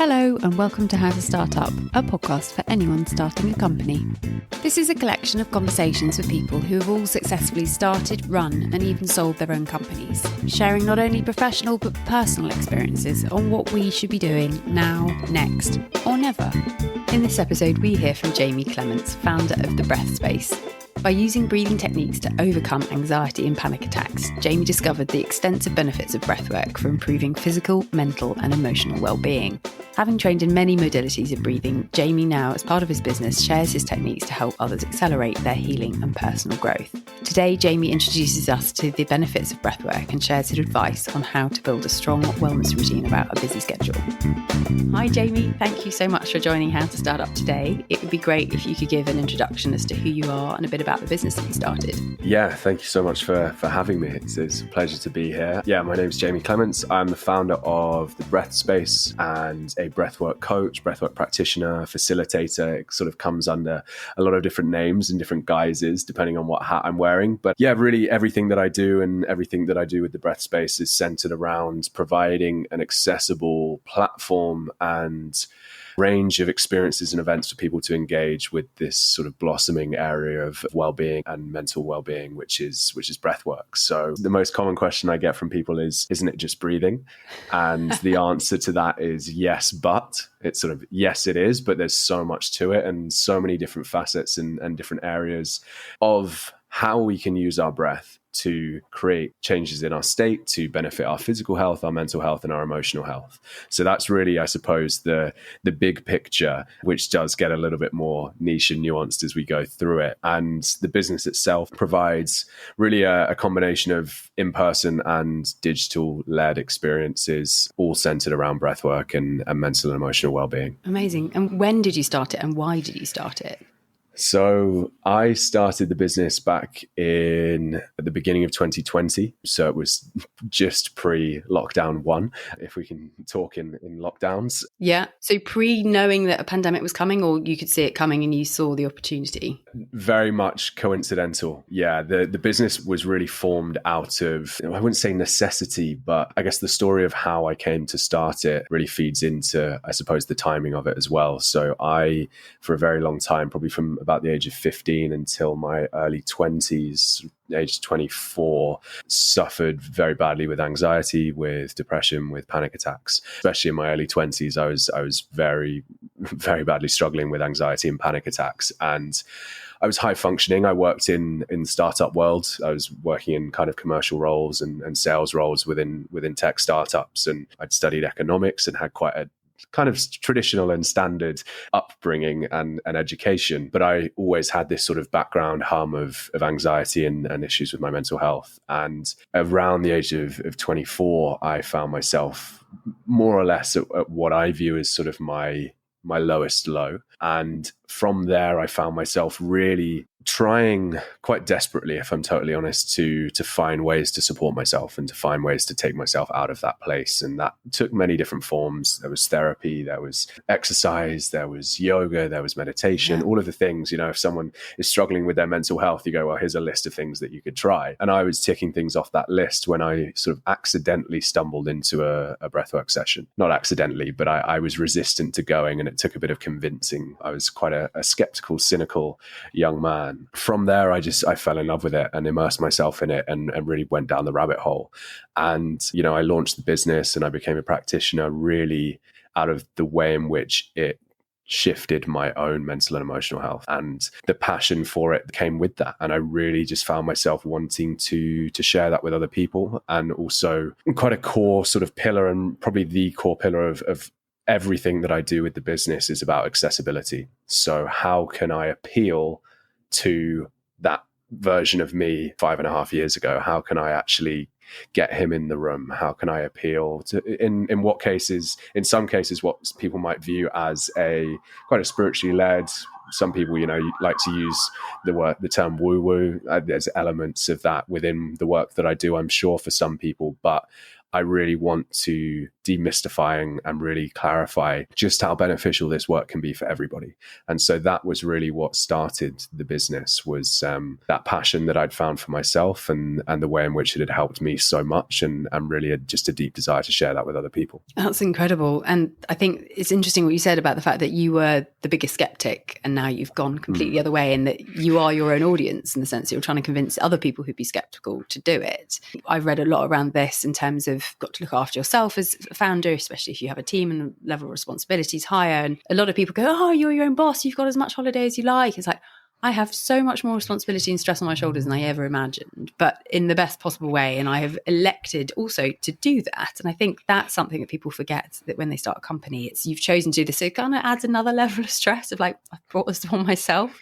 Hello and welcome to How to Start Up, a podcast for anyone starting a company. This is a collection of conversations with people who have all successfully started, run and even sold their own companies, sharing not only professional but personal experiences on what we should be doing now, next or never. In this episode we hear from Jamie Clements, founder of The Breath Space. By using breathing techniques to overcome anxiety and panic attacks, Jamie discovered the extensive benefits of breathwork for improving physical, mental and emotional well-being. Having trained in many modalities of breathing, Jamie now, as part of his business, shares his techniques to help others accelerate their healing and personal growth. Today, Jamie introduces us to the benefits of breathwork and shares his advice on how to build a strong wellness routine about a busy schedule. Hi Jamie, thank you so much for joining How to Start Up today. It would be great if you could give an introduction as to who you are and a bit about the business that you started. Yeah, thank you so much for having me. It's a pleasure to be here. Yeah, my name is Jamie Clements. I'm the founder of The Breath Space and a breathwork coach, breathwork practitioner, facilitator. It sort of comes under a lot of different names and different guises depending on what hat I'm wearing. But yeah, really everything that I do and everything that I do with The Breath Space is centered around providing an accessible platform and range of experiences and events for people to engage with this sort of blossoming area of well-being and mental well-being, which is breathwork. So the most common question I get from people is, isn't it just breathing? And the answer to that is yes, but it's sort of, yes, it is, but there's so much to it and so many different facets and different areas of how we can use our breath to create changes in our state to benefit our physical health, our mental health, and our emotional health. So that's really, I suppose, the big picture, which does get a little bit more niche and nuanced as we go through it. And the business itself provides really a combination of in-person and digital-led experiences, all centered around breathwork and mental and emotional well-being. Amazing. And when did you start it and why did you start it? So I started the business back at the beginning of 2020. So it was just pre-lockdown one, if we can talk in lockdowns. Yeah. So pre-knowing that a pandemic was coming, or you could see it coming and you saw the opportunity? Very much coincidental. Yeah. The business was really formed out of, I wouldn't say necessity, but I guess the story of how I came to start it really feeds into, I suppose, the timing of it as well. So I, for a very long time, probably from about the age of 15 until my early 20s, age 24, suffered very badly with anxiety, with depression, with panic attacks. Especially in my early 20s, I was very, very badly struggling with anxiety and panic attacks. And I was high functioning. I worked in the startup world. I was working in kind of commercial roles and sales roles within tech startups. And I'd studied economics and had quite a kind of traditional and standard upbringing and education. But I always had this sort of background hum of anxiety and issues with my mental health. And around the age of 24, I found myself more or less at what I view as sort of my lowest low. And from there, I found myself really trying quite desperately, if I'm totally honest, to find ways to support myself and to find ways to take myself out of that place. And that took many different forms. There was therapy, there was exercise, there was yoga, there was meditation, all of the things. You know, if someone is struggling with their mental health, you go, well, here's a list of things that you could try. And I was ticking things off that list when I sort of accidentally stumbled into a breathwork session. Not accidentally, but I was resistant to going, and it took a bit of convincing. I was quite a skeptical, cynical young man. From there, I fell in love with it and immersed myself in it and really went down the rabbit hole. And, you know, I launched the business and I became a practitioner really out of the way in which it shifted my own mental and emotional health. And the passion for it came with that. And I really just found myself wanting to share that with other people. And also quite a core sort of pillar, and probably the core pillar of everything that I do with the business is about accessibility. So how can I appeal to that version of me 5.5 years ago? How can I actually get him in the room? How can I appeal to, in what cases, in some cases, what people might view as quite a spiritually led, some people, you know, like to use the term woo-woo. There's elements of that within the work that I do, I'm sure, for some people, but I really want to demystifying and really clarify just how beneficial this work can be for everybody. And so that was really what started the business, was that passion that I'd found for myself and the way in which it had helped me so much, and really just a deep desire to share that with other people. That's incredible. And I think it's interesting what you said about the fact that you were the biggest skeptic and now you've gone completely the other way, and that you are your own audience in the sense that you're trying to convince other people who'd be skeptical to do it. I've read a lot around this in terms of got to look after yourself as a founder, especially if you have a team and the level of responsibility is higher. And a lot of people go, oh, you're your own boss, you've got as much holiday as you like. It's like, I have so much more responsibility and stress on my shoulders than I ever imagined, but in the best possible way. And I have elected also to do that. And I think that's something that people forget, that when they start a company, it's you've chosen to do this. So it kind of adds another level of stress of like, I brought this on myself.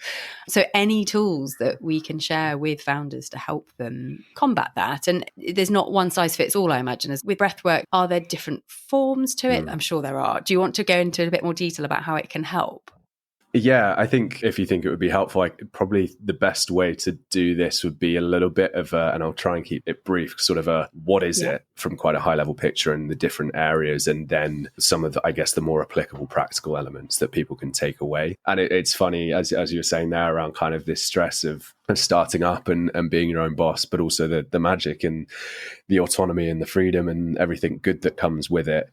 So any tools that we can share with founders to help them combat that. And there's not one size fits all, I imagine. As with breathwork, are there different forms to it? I'm sure there are. Do you want to go into a bit more detail about how it can help? Yeah, I think if you think it would be helpful, probably the best way to do this would be a little bit of and I'll try and keep it brief, sort of a what is it from quite a high level picture and the different areas, and then some of the, I guess, the more applicable practical elements that people can take away. And it's funny, as you were saying there, around kind of this stress of starting up and being your own boss, but also the magic and the autonomy and the freedom and everything good that comes with it.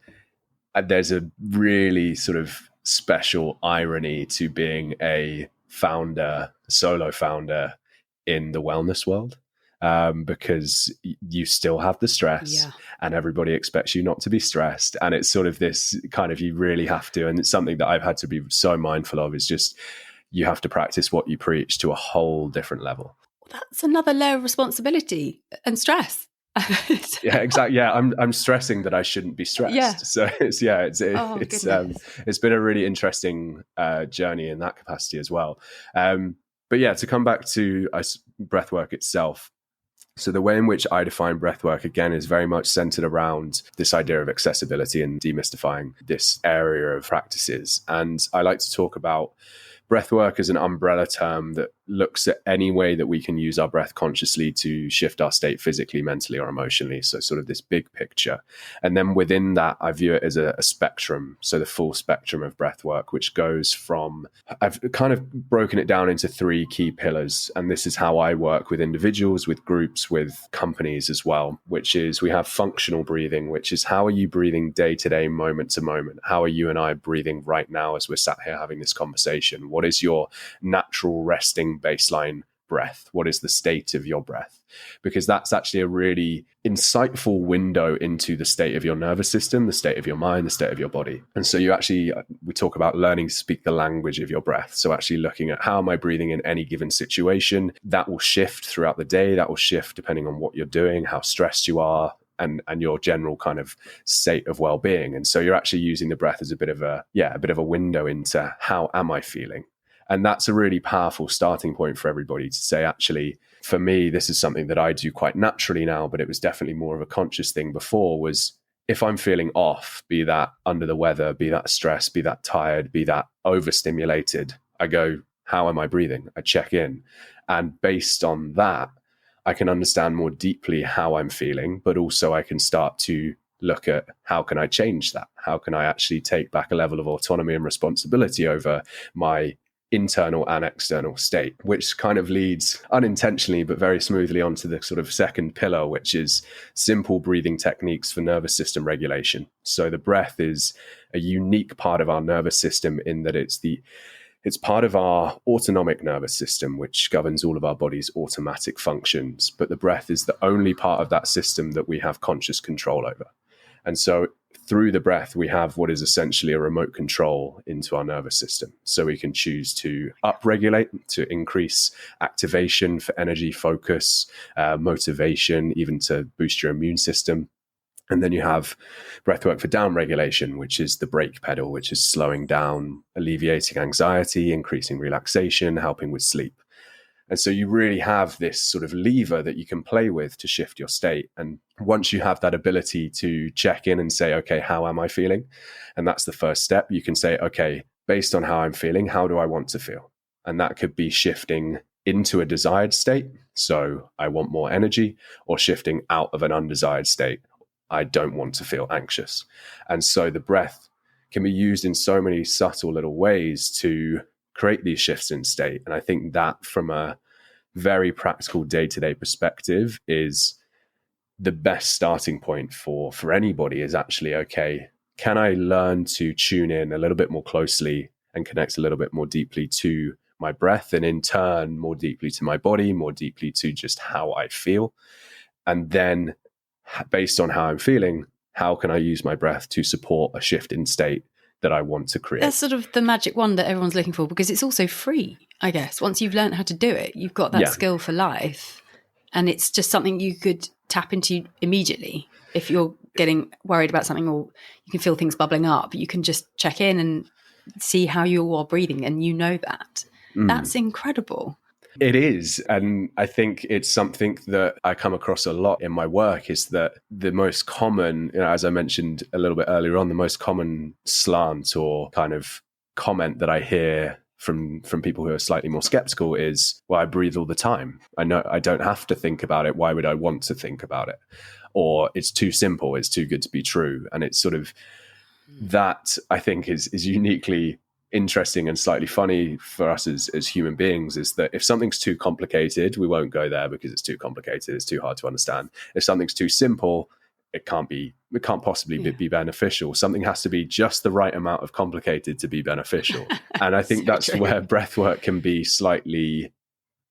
And there's a really sort of special irony to being a solo founder in the wellness world, because you still have the stress and everybody expects you not to be stressed. And it's sort of this kind of, you really have to, and it's something that I've had to be so mindful of, is just, you have to practice what you preach to a whole different level. That's another layer of responsibility and stress. Yeah, exactly. Yeah, I'm stressing that I shouldn't be stressed. Yeah. So it's been a really interesting journey in that capacity as well. But yeah, to come back to breathwork itself. So the way in which I define breathwork, again, is very much centered around this idea of accessibility and demystifying this area of practices. And I like to talk about breathwork as an umbrella term that looks at any way that we can use our breath consciously to shift our state physically, mentally, or emotionally. So sort of this big picture. And then within that, I view it as a spectrum. So the full spectrum of breathwork, which goes from, I've kind of broken it down into three key pillars. And this is how I work with individuals, with groups, with companies as well, which is, we have functional breathing, which is how are you breathing day to day, moment to moment? How are you and I breathing right now as we're sat here having this conversation? What is your natural resting baseline breath? What is the state of your breath? Because that's actually a really insightful window into the state of your nervous system, the state of your mind, the state of your body. And so we talk about learning to speak the language of your breath. So actually looking at, how am I breathing in any given situation? That will shift throughout the day. That will shift depending on what you're doing, how stressed you are, and your general kind of state of well-being. And so you're actually using the breath as a bit of a window into, how am I feeling? And that's a really powerful starting point for everybody to say, actually, for me, this is something that I do quite naturally now, but it was definitely more of a conscious thing before, was if I'm feeling off, be that under the weather, be that stressed, be that tired, be that overstimulated, I go, how am I breathing? I check in. And based on that, I can understand more deeply how I'm feeling, but also I can start to look at, how can I change that? How can I actually take back a level of autonomy and responsibility over my internal and external state, which kind of leads unintentionally but very smoothly onto the sort of second pillar, which is simple breathing techniques for nervous system regulation. So the breath is a unique part of our nervous system in that it's part of our autonomic nervous system, which governs all of our body's automatic functions. But the breath is the only part of that system that we have conscious control over. And so through the breath, we have what is essentially a remote control into our nervous system. So we can choose to upregulate, to increase activation for energy, focus, motivation, even to boost your immune system. And then you have breathwork for downregulation, which is the brake pedal, which is slowing down, alleviating anxiety, increasing relaxation, helping with sleep. And so you really have this sort of lever that you can play with to shift your state. And once you have that ability to check in and say, okay, how am I feeling? And that's the first step. You can say, okay, based on how I'm feeling, how do I want to feel? And that could be shifting into a desired state. So I want more energy, or shifting out of an undesired state. I don't want to feel anxious. And so the breath can be used in so many subtle little ways to create these shifts in state. And I think that from a very practical day-to-day perspective is the best starting point for anybody is actually, okay, can I learn to tune in a little bit more closely and connect a little bit more deeply to my breath, and in turn more deeply to my body, more deeply to just how I feel? And then based on how I'm feeling, how can I use my breath to support a shift in state that I want to create? That's sort of the magic wand that everyone's looking for, because it's also free, I guess. Once you've learned how to do it, you've got that skill for life. And it's just something you could tap into immediately. If you're getting worried about something, or you can feel things bubbling up, you can just check in and see how you are breathing, and you know that. That's incredible. It is. And I think it's something that I come across a lot in my work, is that the most common, as I mentioned a little bit earlier on, the most common slant or kind of comment that I hear from people who are slightly more skeptical is, well, I breathe all the time. I know I don't have to think about it. Why would I want to think about it? Or it's too simple. It's too good to be true. And it's sort of that, I think, is uniquely interesting and slightly funny for us as human beings, is that if something's too complicated, we won't go there because it's too complicated. It's too hard to understand. If something's too simple, it can't possibly be beneficial. Something has to be just the right amount of complicated to be beneficial. And I think that's true. Where breathwork can be slightly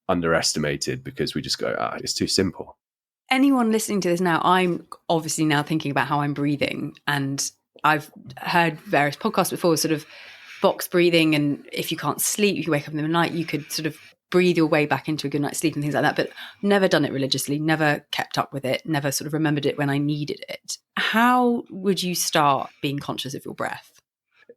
underestimated, because we just go, it's too simple. Anyone listening to this now, I'm obviously now thinking about how I'm breathing, and I've heard various podcasts before, sort of box breathing, and if you can't sleep, you wake up in the night, you could sort of breathe your way back into a good night's sleep and things like that, but never done it religiously, never kept up with it, never sort of remembered it when I needed it. How would you start being conscious of your breath?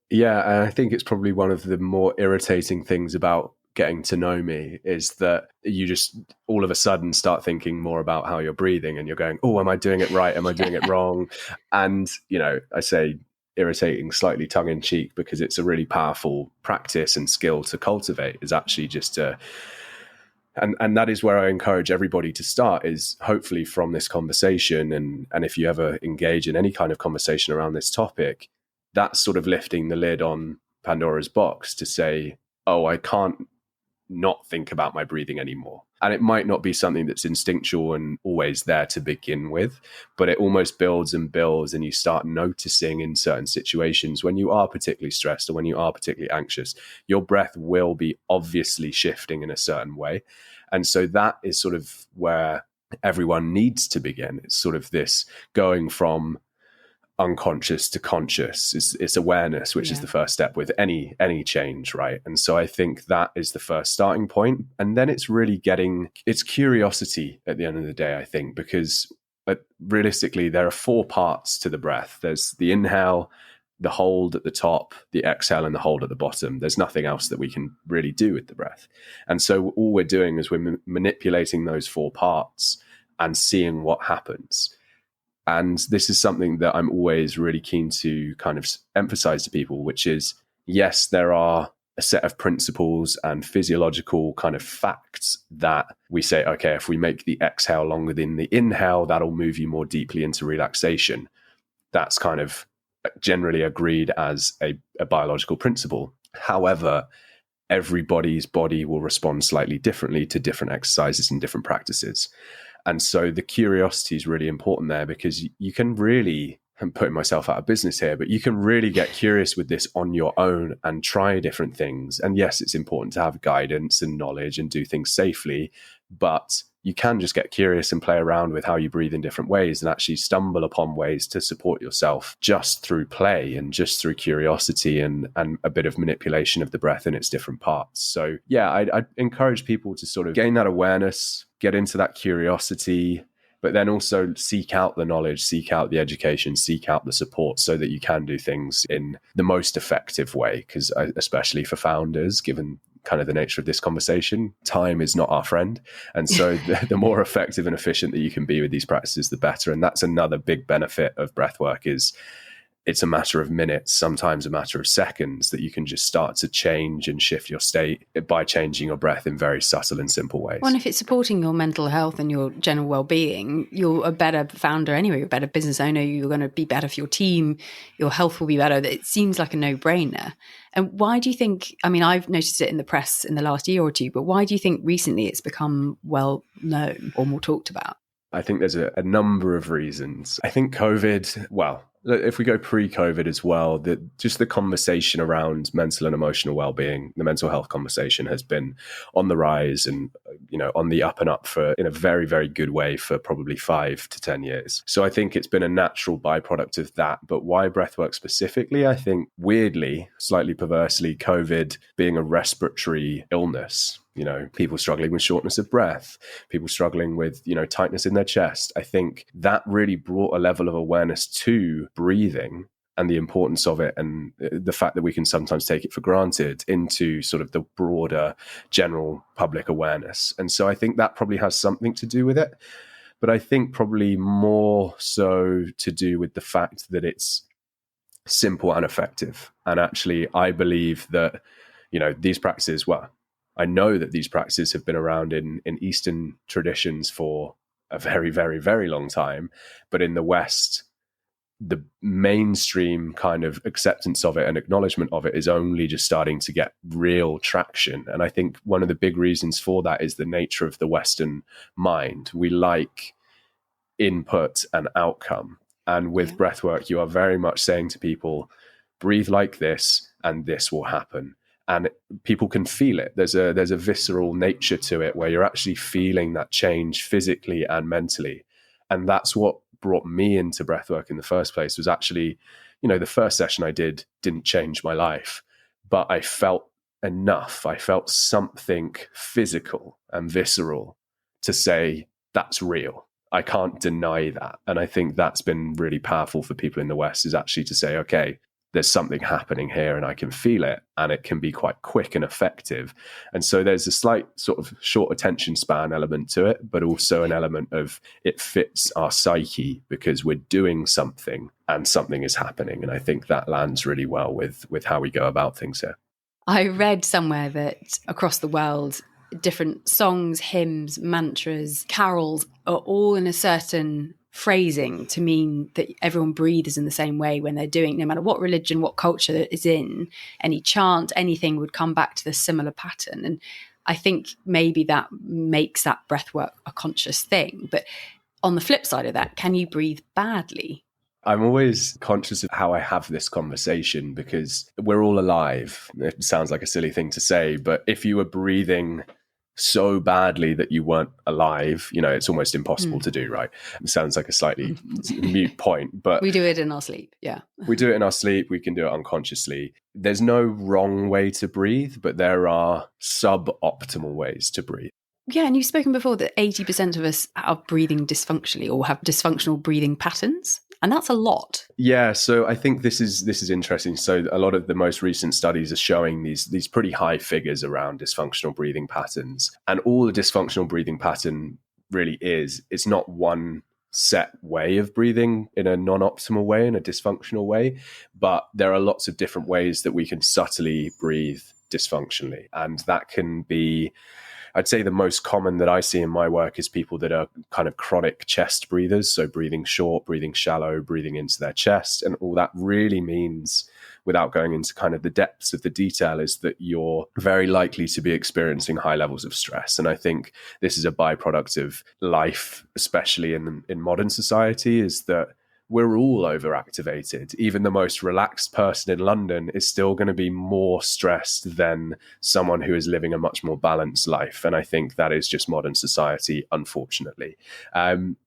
Yeah, and I think it's probably one of the more irritating things about getting to know me, is that you just all of a sudden start thinking more about how you're breathing, and you're going, oh, am I doing it right? Am I doing it wrong? And, I say irritating slightly tongue-in-cheek, because it's a really powerful practice and skill to cultivate, is actually just and that is where I encourage everybody to start, is hopefully from this conversation, and if you ever engage in any kind of conversation around this topic, that's sort of lifting the lid on Pandora's box to say, oh, I can't not think about my breathing anymore. And it might not be something that's instinctual and always there to begin with, but it almost builds and builds, and you start noticing in certain situations when you are particularly stressed or when you are particularly anxious, your breath will be obviously shifting in a certain way. And so that is sort of where everyone needs to begin. It's sort of this going from unconscious to conscious. It's awareness, which is the first step with any change, right? And so I think that is the first starting point. And then it's really it's curiosity at the end of the day, I think, because realistically, there are 4 parts to the breath. There's the inhale, the hold at the top, the exhale, and the hold at the bottom. There's nothing else that we can really do with the breath. And so all we're doing is we're manipulating those 4 parts and seeing what happens. And this is something that I'm always really keen to kind of emphasize to people, which is, yes, there are a set of principles and physiological kind of facts that we say, okay, if we make the exhale longer than the inhale, that'll move you more deeply into relaxation. That's kind of generally agreed as a biological principle. However, everybody's body will respond slightly differently to different exercises and different practices. And so the curiosity is really important there, because you can really, I'm putting myself out of business here, but you can really get curious with this on your own and try different things. And yes, it's important to have guidance and knowledge and do things safely, but you can just get curious and play around with how you breathe in different ways and actually stumble upon ways to support yourself just through play and just through curiosity and a bit of manipulation of the breath in its different parts. So yeah, I encourage people to sort of gain that awareness, get into that curiosity, but then also seek out the knowledge, seek out the education, seek out the support so that you can do things in the most effective way. Because especially for founders, given kind of the nature of this conversation, time is not our friend. And so the more effective and efficient that you can be with these practices, the better. And that's another big benefit of breathwork, is it's a matter of minutes, sometimes a matter of seconds, that you can just start to change and shift your state by changing your breath in very subtle and simple ways. Well, and if it's supporting your mental health and your general well-being, you're a better founder anyway, you're a better business owner, you're going to be better for your team, your health will be better. It seems like a no-brainer. And why do you think, I mean, I've noticed it in the press in the last year or two, but why do you think recently it's become well known or more talked about? I think there's a number of reasons. I think COVID, well, if we go pre-COVID as well, just the conversation around mental and emotional well-being, the mental health conversation has been on the rise and, on the up and up in a very, very good way for probably 5 to 10 years. So I think it's been a natural byproduct of that. But why breathwork specifically? I think weirdly, slightly perversely, COVID being a respiratory illness, people struggling with shortness of breath, people struggling with, tightness in their chest. I think that really brought a level of awareness to breathing and the importance of it, and the fact that we can sometimes take it for granted, into sort of the broader general public awareness. And so I think that probably has something to do with it. But I think probably more so to do with the fact that it's simple and effective. And actually, I believe that, these practices, I know that these practices have been around in Eastern traditions for a very, very, very long time. But in the West, the mainstream kind of acceptance of it and acknowledgement of it is only just starting to get real traction. And I think one of the big reasons for that is the nature of the Western mind. We like input and outcome. And with breathwork, you are very much saying to people, breathe like this and this will happen. And people can feel it. There's a visceral nature to it where you're actually feeling that change physically and mentally. And that's what brought me into breathwork in the first place. Was actually, the first session I didn't change my life, but I felt enough. I felt something physical and visceral to say, that's real. I can't deny that. And I think that's been really powerful for people in the West, is actually to say, okay, there's something happening here and I can feel it, and it can be quite quick and effective. And so there's a slight sort of short attention span element to it, but also an element of it fits our psyche because we're doing something and something is happening. And I think that lands really well with how we go about things here. I read somewhere that across the world, different songs, hymns, mantras, carols are all in a certain phrasing to mean that everyone breathes in the same way when they're doing, no matter what religion, what culture it is in, any chant, anything would come back to the similar pattern. And I think maybe that makes that breath work a conscious thing. But on the flip side of that, can you breathe badly? I'm always conscious of how I have this conversation because we're all alive. It sounds like a silly thing to say, but if you were breathing so badly that you weren't alive, it's almost impossible to do, right? It sounds like a slightly mute point, but we do it in our sleep. Yeah. We do it in our sleep. We can do it unconsciously. There's no wrong way to breathe, but there are suboptimal ways to breathe. Yeah, and you've spoken before that 80% of us are breathing dysfunctionally or have dysfunctional breathing patterns. And that's a lot. Yeah, so I think this is interesting. So a lot of the most recent studies are showing these pretty high figures around dysfunctional breathing patterns. And all the dysfunctional breathing pattern really is, it's not one set way of breathing in a non-optimal way, in a dysfunctional way, but there are lots of different ways that we can subtly breathe dysfunctionally. And that can be, I'd say the most common that I see in my work is people that are kind of chronic chest breathers. So breathing short, breathing shallow, breathing into their chest. And all that really means, without going into kind of the depths of the detail, is that you're very likely to be experiencing high levels of stress. And I think this is a byproduct of life, especially in modern society, is that we're all overactivated. Even the most relaxed person in London is still going to be more stressed than someone who is living a much more balanced life. And I think that is just modern society, unfortunately. And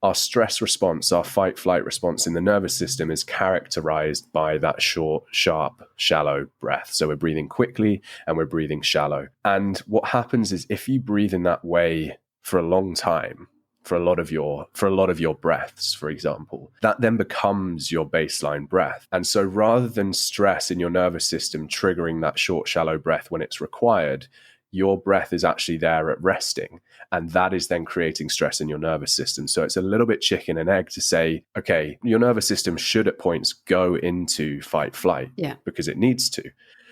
our stress response, our fight-flight response in the nervous system is characterized by that short, sharp, shallow breath. So we're breathing quickly and we're breathing shallow. And what happens is if you breathe in that way for a long time, for a lot of your breaths, for example, that then becomes your baseline breath. And so rather than stress in your nervous system triggering that short, shallow breath when it's required, your breath is actually there at resting. And that is then creating stress in your nervous system. So it's a little bit chicken and egg to say, okay, your nervous system should at points go into fight flight because it needs to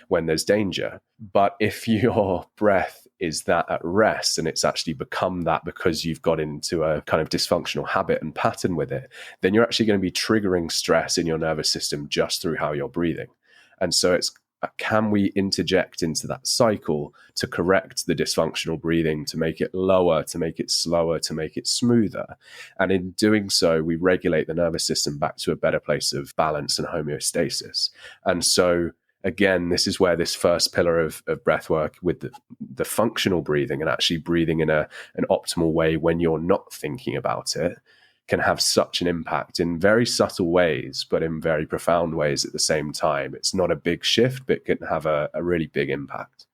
when there's danger. But if your breath is that at rest and it's actually become that because you've got into a kind of dysfunctional habit and pattern with it, then you're actually going to be triggering stress in your nervous system just through how you're breathing. And so it's, can we interject into that cycle to correct the dysfunctional breathing, to make it lower, to make it slower, to make it smoother? And in doing so, we regulate the nervous system back to a better place of balance and homeostasis. And so again, this is where this first pillar of breath work with the functional breathing and actually breathing in an optimal way when you're not thinking about it can have such an impact in very subtle ways, but in very profound ways at the same time. It's not a big shift, but it can have a really big impact.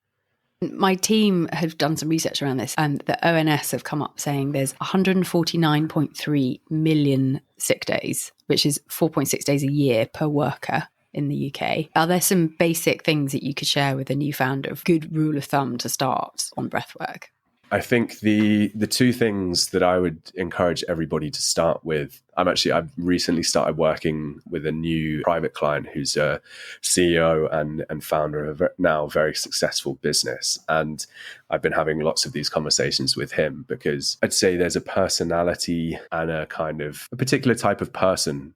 My team have done some research around this, and the ONS have come up saying there's 149.3 million sick days, which is 4.6 days a year per worker in the UK. Are there some basic things that you could share with a new founder of good rule of thumb to start on breathwork? I think the two things that I would encourage everybody to start with, I've recently started working with a new private client who's a CEO and founder of a now very successful business. And I've been having lots of these conversations with him because I'd say there's a personality and a kind of a particular type of person.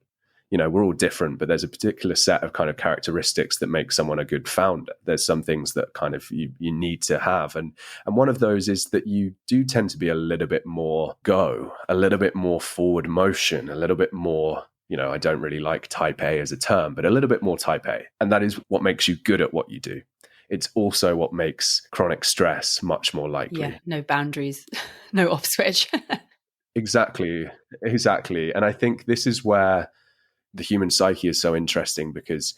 You know, we're all different, but there's a particular set of kind of characteristics that make someone a good founder. There's some things that kind of you need to have. And one of those is that you do tend to be a little bit more a little bit more forward motion, a little bit more, you know, I don't really like type A as a term, but a little bit more type A. And that is what makes you good at what you do. It's also what makes chronic stress much more likely. Yeah, no boundaries, no off switch. Exactly. And I think this is where the human psyche is so interesting because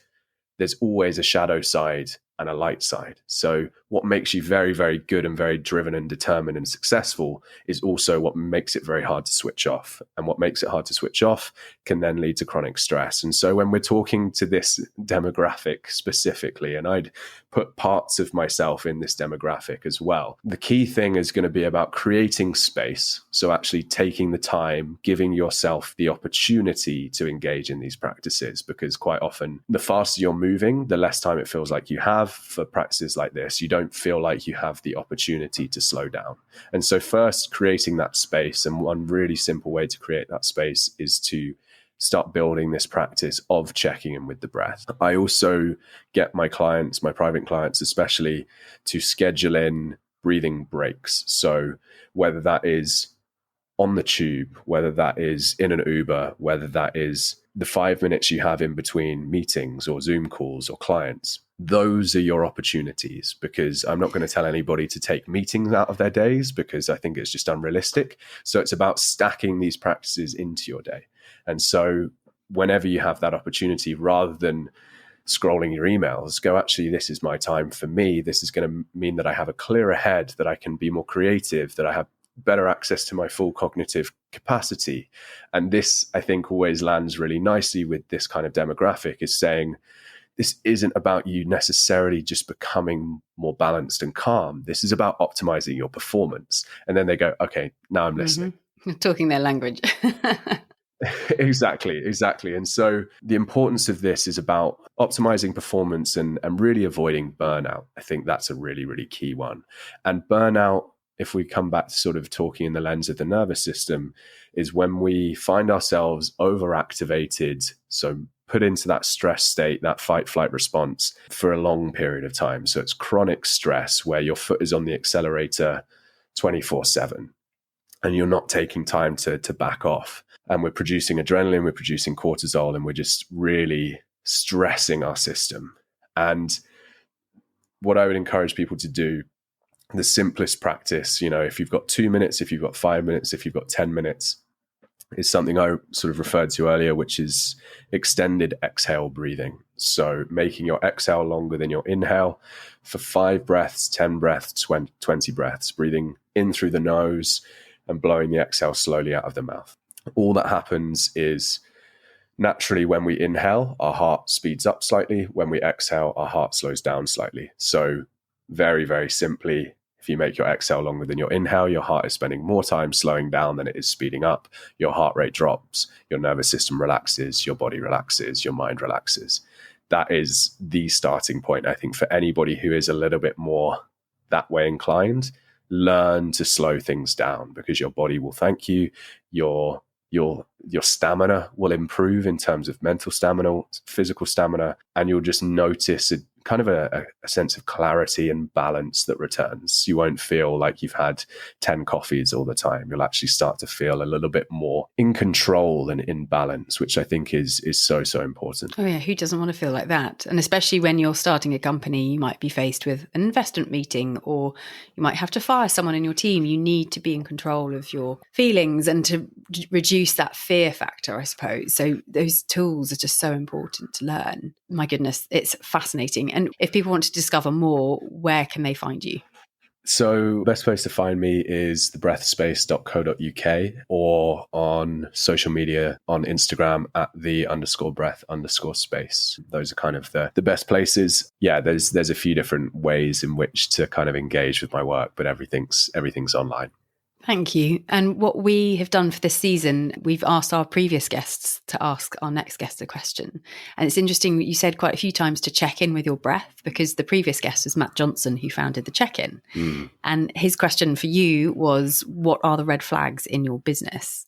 there's always a shadow side and a light side. So what makes you very, very good and very driven and determined and successful is also what makes it very hard to switch off. And what makes it hard to switch off can then lead to chronic stress. And so when we're talking to this demographic specifically, and I'd put parts of myself in this demographic as well, the key thing is going to be about creating space. So actually taking the time, giving yourself the opportunity to engage in these practices, because quite often the faster you're moving, the less time it feels like you have for practices like this. You don't feel like you have the opportunity to slow down. And so first, creating that space. And one really simple way to create that space is to start building this practice of checking in with the breath. I also get my clients, my private clients especially, to schedule in breathing breaks. So whether that is on the tube, whether that is in an Uber, whether that is the 5 minutes you have in between meetings or Zoom calls or clients, those are your opportunities, because I'm not going to tell anybody to take meetings out of their days because I think it's just unrealistic. So it's about stacking these practices into your day. And so whenever you have that opportunity, rather than scrolling your emails, go, actually, this is my time for me. This is going to mean that I have a clearer head, that I can be more creative, that I have better access to my full cognitive capacity. And this, I think, always lands really nicely with this kind of demographic, is saying, this isn't about you necessarily just becoming more balanced and calm. This is about optimizing your performance. And then they go, okay, now I'm listening. You're talking their language. Exactly. And so the importance of this is about optimizing performance and really avoiding burnout. I think that's a really, really key one. And burnout, if we come back to sort of talking in the lens of the nervous system, is when we find ourselves overactivated, so put into that stress state, that fight-flight response for a long period of time. So it's chronic stress where your foot is on the accelerator 24/7 and you're not taking time to back off. And we're producing adrenaline, we're producing cortisol, and we're just really stressing our system. And what I would encourage people to do, the simplest practice, you know, if you've got 2 minutes, if you've got 5 minutes, if you've got 10 minutes, is something I sort of referred to earlier, which is extended exhale breathing. So making your exhale longer than your inhale for 5 breaths, 10 breaths, 20 breaths, breathing in through the nose and blowing the exhale slowly out of the mouth. All that happens is naturally when we inhale, our heart speeds up slightly. When we exhale, our heart slows down slightly. So very, very simply, If you make your exhale longer than your inhale, your heart is spending more time slowing down than it is speeding up. Your heart rate drops, your nervous system relaxes, your body relaxes, your mind relaxes. That is the starting point, I think, for anybody who is a little bit more that way inclined. Learn to slow things down, because your body will thank you. Your stamina will improve in terms of mental stamina, physical stamina, and you'll just notice a kind of a sense of clarity and balance that returns. You won't feel like you've had 10 coffees all the time. You'll actually start to feel a little bit more in control and in balance, which I think is so important. Oh yeah, who doesn't want to feel like that? And especially when you're starting a company, you might be faced with an investment meeting, or you might have to fire someone in your team. You need to be in control of your feelings and to reduce that fear factor, I suppose. So those tools are just so important to learn. My goodness, it's fascinating. And if people want to discover more, where can they find you? So best place to find me is thebreathspace.co.uk, or on social media on Instagram at @the_breath_space. Those are kind of the best places. Yeah, there's a few different ways in which to kind of engage with my work, but everything's online. Thank you. And what we have done for this season, we've asked our previous guests to ask our next guest a question. And it's interesting, you said quite a few times to check in with your breath, because the previous guest was Matt Johnson, who founded the Check-In. And his question for you was, what are the red flags in your business?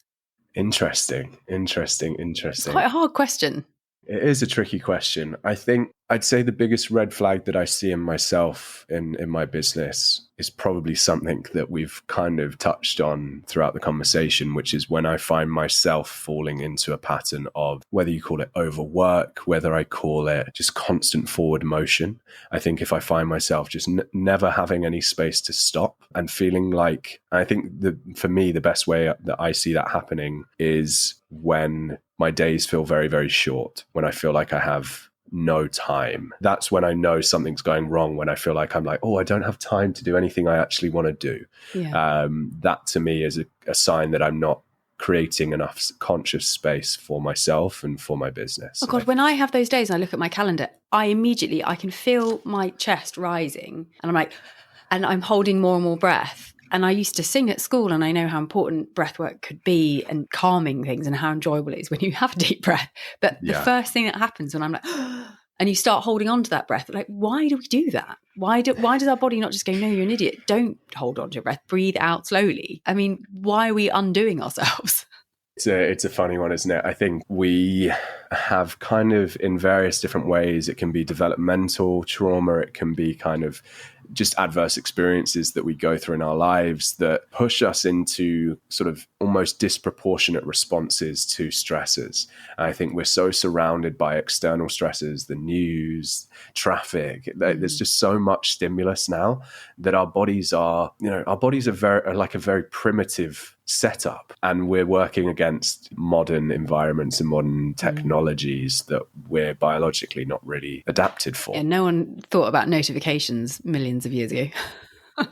Interesting. It's quite a hard question. It is a tricky question. I think I'd say the biggest red flag that I see in myself in my business is probably something that we've kind of touched on throughout the conversation, which is when I find myself falling into a pattern of, whether you call it overwork, whether I call it just constant forward motion. I think if I find myself just never having any space to stop and feeling like, I think for me, the best way that I see that happening is when my days feel very, very short, when I feel like I have no time. That's when I know something's going wrong, when I feel like I'm like, oh, I don't have time to do anything I actually want to do. Yeah. That to me is a sign that I'm not creating enough conscious space for myself and for my business. Oh God, when I have those days and I look at my calendar, I can feel my chest rising, and I'm like, and I'm holding more and more breath. And I used to sing at school, and I know how important breathwork could be and calming things, and how enjoyable it is when you have a deep breath. But the first thing that happens when I'm like, and you start holding on to that breath, like, why do we do that? Why does our body not just go, no, you're an idiot, don't hold on to your breath, breathe out slowly? I mean, why are we undoing ourselves? It's a funny one, isn't it? I think we have kind of, in various different ways, it can be developmental trauma, it can be kind of just adverse experiences that we go through in our lives that push us into sort of almost disproportionate responses to stresses. And I think we're so surrounded by external stresses, the news, traffic. There's just so much stimulus now that our bodies are like a very primitive setup, and we're working against modern environments and modern technologies that we're biologically not really adapted for. Yeah, no one thought about notifications millions of years ago.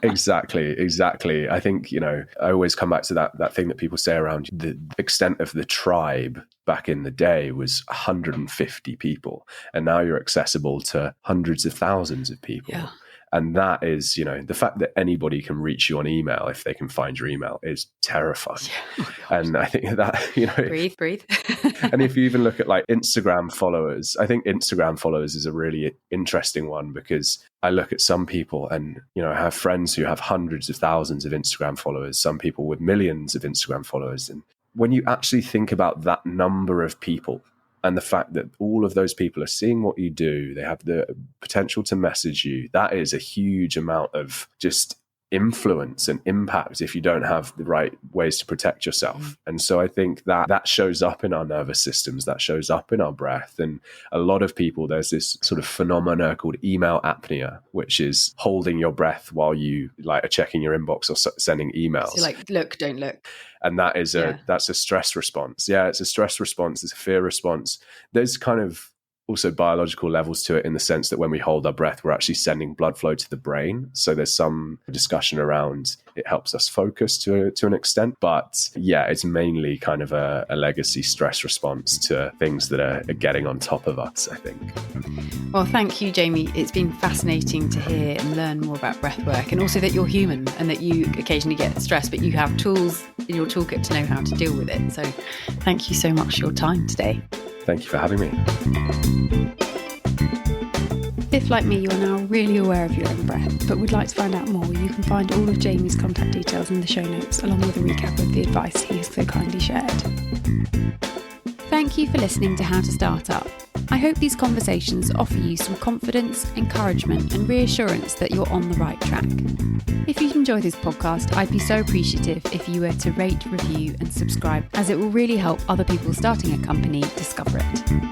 Exactly. I think, I always come back to that thing that people say around the extent of the tribe back in the day was 150 people, and now you're accessible to hundreds of thousands of people. Yeah. And that is, the fact that anybody can reach you on email if they can find your email is terrifying. Yeah. And I think that, breathe. And if you even look at like Instagram followers, I think Instagram followers is a really interesting one, because I look at some people and, I have friends who have hundreds of thousands of Instagram followers, some people with millions of Instagram followers. And when you actually think about that number of people, and the fact that all of those people are seeing what you do, they have the potential to message you, that is a huge amount of just influence and impact if you don't have the right ways to protect yourself. And so I think that shows up in our nervous systems, that shows up in our breath. And a lot of people, there's this sort of phenomena called email apnea, which is holding your breath while you are checking your inbox or sending emails. So look, don't look. And that is that's a stress response. Yeah, it's a stress response. It's a fear response. There's kind of also biological levels to it in the sense that when we hold our breath, we're actually sending blood flow to the brain. So there's some discussion around it helps us focus to an extent. But yeah, it's mainly kind of a legacy stress response to things that are getting on top of us, I think. Well, thank you, Jamie. It's been fascinating to hear and learn more about breathwork, and also that you're human and that you occasionally get stressed, but you have tools in your toolkit to know how to deal with it. So thank you so much for your time today. Thank you for having me. If, like me, you are now really aware of your own breath, but would like to find out more, you can find all of Jamie's contact details in the show notes, along with a recap of the advice he has so kindly shared. Thank you for listening to How to Start Up. I hope these conversations offer you some confidence, encouragement, and reassurance that you're on the right track. If you enjoy this podcast, I'd be so appreciative if you were to rate, review, and subscribe, as it will really help other people starting a company discover it.